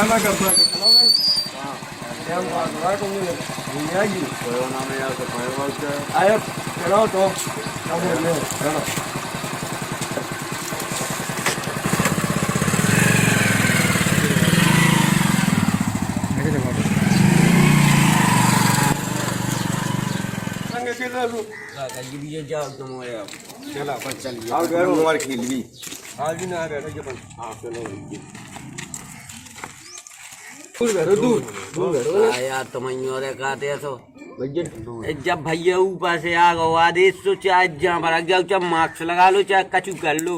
खाना करता है हाँ हम आ को नहीं आएगी कोरोना में यार तो फायरवर्क आया चलो तो हम ले चलो संगे के लो ये जाओ तुम यार चला अपन चलिए आओ घर उमर खेल भी आज ना बैठे के अपन हां चलो दूर करो दूर करो यार तुम रे कहते तो जब भैया ऊपर से आ गो आदेश तो चाहे जहाँ पर गया चाहे मास्क लगा लो चाहे कचू कर लो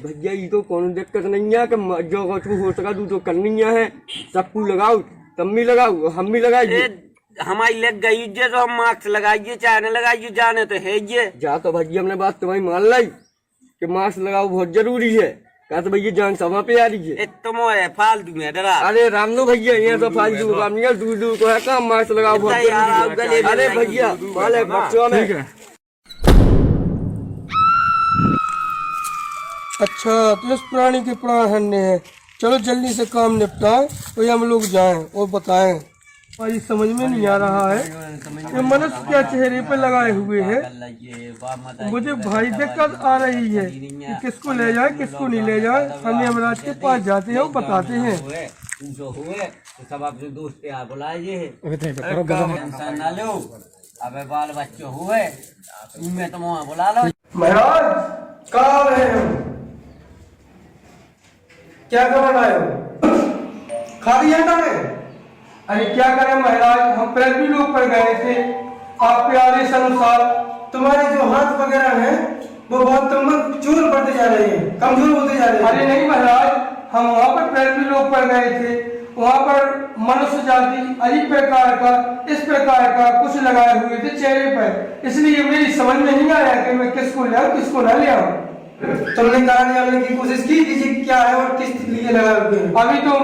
भैया ये तो कौन दिक्कत नहीं है कि जो कुछ हो सका तू तो करनी है सबको लगाओ तुम भी लगाओ हम भी लगाइए हमारी लग गई जे तो हम मास्क लगाइए चाहे न लगाइए जाने तो है ये जा तो भैया हमने बात तुम्हारी मान लाई कि मास्क लगाओ बहुत जरूरी है कहा तो भैया जान सभा पे आ रही है तुम फालतू में डरा अरे रामनो भैया यहाँ तो फालतू काम नहीं है दूर को है काम मास्क लगाओ बहुत अरे भैया माले बच्चों में अच्छा तो इस प्राणी के प्राण हन्ने हैं चलो जल्दी से काम निपटाएं तो हम लोग जाएं और बताएं भाई समझ में नहीं आ रहा है ये मनुष्य क्या चेहरे पे लगाए हुए हैं मुझे भाई दिक्कत आ रही है कि किसको ले जाए किसको नहीं ले जाए हम यमराज के पास जाते हैं और बताते हैं सब आपसे दोस्त यार बुलाइए टेंशन ना लो अबे बाल बच्चे हुए मैं तुम वहाँ बुला लो महाराज कहाँ रहे हम क्या खबर आए हो खाली है ना अरे क्या करें महाराज हम पहले भी लोग पर गए थे आपके आदेश अनुसार तुम्हारे जो हाथ वगैरह हैं वो बहुत कमजोर पड़ते जा रहे हैं कमजोर होते जा रहे हैं अरे नहीं महाराज हम वहाँ पर पहले भी लोग पर गए थे वहाँ पर मनुष्य जाति अजीब प्रकार का इस प्रकार का कुछ लगाए हुए थे चेहरे पर इसलिए मेरी समझ में नहीं आया कि मैं किसको ले आऊँ किसको न ले आऊँ तुमने कहा निकालने की कोशिश की क्या है और किस लिए लगाए हुए अभी तो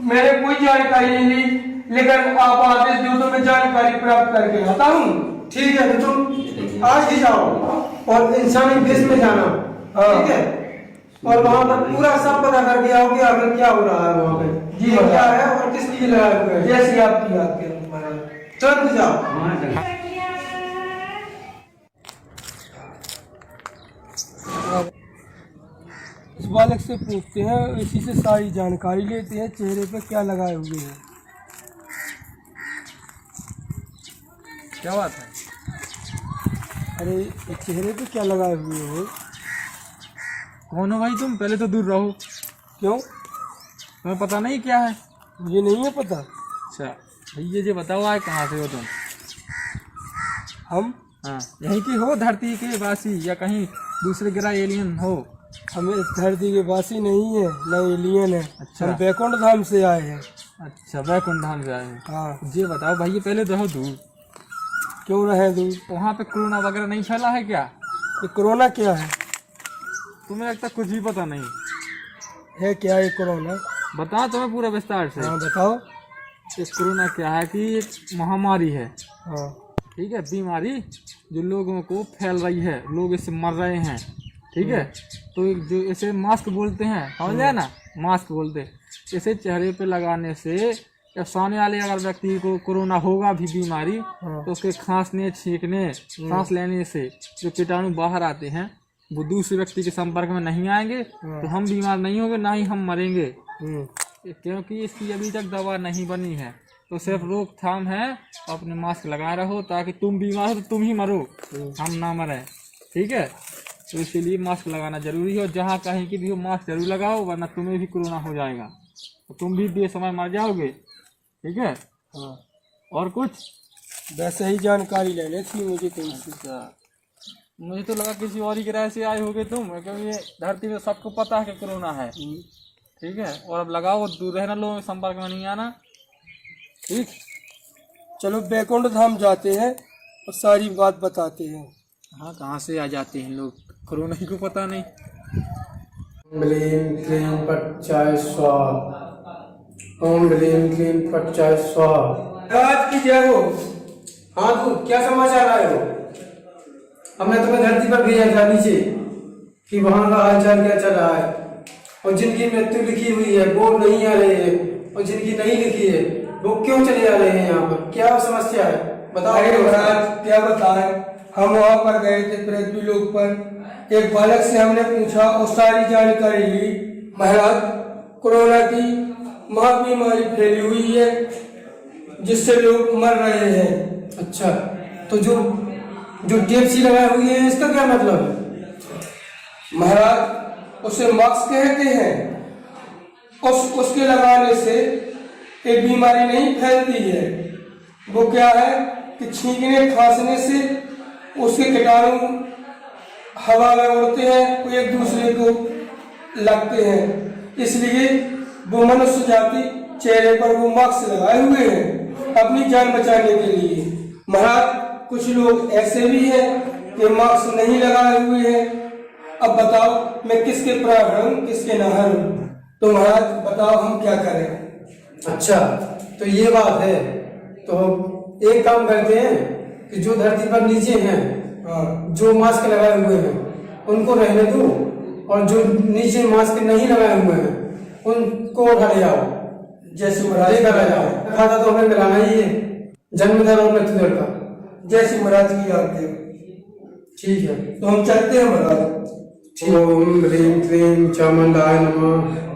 मैंने कोई जानकारी नहीं ली लेकिन आप आदेश दो तो मैं जानकारी प्राप्त करके आता हूँ ठीक है तो तुम आज ही जाओ और इंसानी देश में जाना ठीक है और वहाँ पर पूरा सब पता करके आओ कि आगे क्या हो रहा है वहाँ पे जी क्या है और किस लिए लगाया हुआ है जैसे आपकी आपके तुरंत जाओ इस बालक से पूछते हैं इसी से सारी जानकारी लेते हैं चेहरे पे क्या लगाए हुए हैं क्या बात है अरे चेहरे पे क्या लगाए हुए हो कौन हो भाई तुम पहले तो दूर रहो क्यों तुम्हें पता नहीं क्या है मुझे नहीं है पता अच्छा भैया जी बताओ आए कहाँ से हो तुम हम हाँ यहीं की हो धरती के वासी या कहीं दूसरे ग्रह एलियन हो हमें इस धरती के वासी नहीं है न एलियन है अच्छा हम बैकुंठ धाम से आए हैं अच्छा बैकुंठ धाम से आए हैं हाँ ये बताओ भैया पहले रहो दूर क्यों रहे दूर वहाँ पे कोरोना वगैरह नहीं फैला है क्या ये कोरोना क्या है तुम्हें लगता कुछ भी पता नहीं है क्या ये कोरोना बताओ तुम्हें पूरा विस्तार से हाँ बताओ इस कोरोना क्या है कि एक महामारी है हाँ ठीक है बीमारी जो लोगों को फैल रही है लोग इससे मर रहे हैं ठीक है तो जो इसे मास्क बोलते हैं समझ गया ना मास्क बोलते इसे चेहरे पे लगाने से या सामने वाले अगर व्यक्ति को कोरोना होगा भी बीमारी तो उसके खांसने छींकने सांस लेने से जो कीटाणु बाहर आते हैं वो दूसरे व्यक्ति के संपर्क में नहीं आएंगे तो हम बीमार नहीं होंगे ना ही हम मरेंगे क्योंकि इसकी अभी तक दवा नहीं बनी है तो सिर्फ रोकथाम है अपने मास्क लगाए रहो ताकि तुम बीमार हो तो तुम ही मरो हम ना मरे ठीक है तो इसीलिए मास्क लगाना जरूरी है और जहाँ कहीं की भी हो मास्क जरूर लगाओ वरना तुम्हें भी कोरोना हो जाएगा तो तुम भी बेसमय मर जाओगे ठीक है हाँ और कुछ वैसे ही जानकारी लेने थी मुझे तुमसे मुझे तो लगा किसी और ही ग्रह से आए होगे तुम क्योंकि ये धरती में सबको पता है कि कोरोना है ठीक है और अब लगाओ दूर रहना लोगों के संपर्क में नहीं आना ठीक चलो बैकुंठ धाम जाते हैं और सारी बात बताते हैं हाँ कहाँ से आ जाते हैं लोग कोरोना ही को पता नहीं क्लीं क्लीं पच्चाय स्वाहा ओम क्लीं क्लीं पच्चाय स्वाहा आज की जय हो हाँ तू क्या समाचार आए हो हमने तुम्हें धरती पर भेजा था नीचे कि वहाँ का हालचाल क्या चल रहा है और जिनकी मृत्यु लिखी हुई है वो नहीं आ रही है और जिनकी नहीं लिखी है वो क्यों चले जा रहे हैं यहाँ पर? क्या समस्या है बताओ। अरे महाराज क्या बताएं, हम वहाँ पर गए थे पृथ्वी लोक पर। एक बालक से हमने पूछा और सारी जानकारी ली। महाराज कोरोना की महाबीमारी फैली हुई है जिससे लोग मर रहे हैं। अच्छा, तो जो टेप सी लगाई हुई है इसका क्या मतलब है? महाराज उसे मास्क कहते हैं। उसके लगाने से एक बीमारी नहीं फैलती है। वो क्या है कि छींकने खांसने से उसके कीटाणु हवा में उड़ते हैं, वो एक दूसरे को लगते हैं। इसलिए वो मनुष्य जाति चेहरे पर वो मास्क लगाए हुए हैं अपनी जान बचाने के लिए। महाराज कुछ लोग ऐसे भी हैं कि मास्क नहीं लगाए हुए हैं। अब बताओ मैं किसके प्राण हूँ किसके न हूँ? तो महाराज बताओ हम क्या करें? अच्छा, तो ये बात है। तो एक काम करते हैं कि जो धरती पर नीचे हैं, जो मास्क लगाए हुए हैं उनको रहने दो, और जो नीचे मास्क नहीं लगाए हुए हैं उनको उठा ले जाओ। जैसे महाराज करा जाओ, खाता तो हमें मिलाना ही है, जन्मदर और मृत्युदर का। जैसे महाराज की आज्ञा। ठीक है, तो हम चलते हैं महाराज। ओम ह्रीं क्लीं चामुंडाय नमः।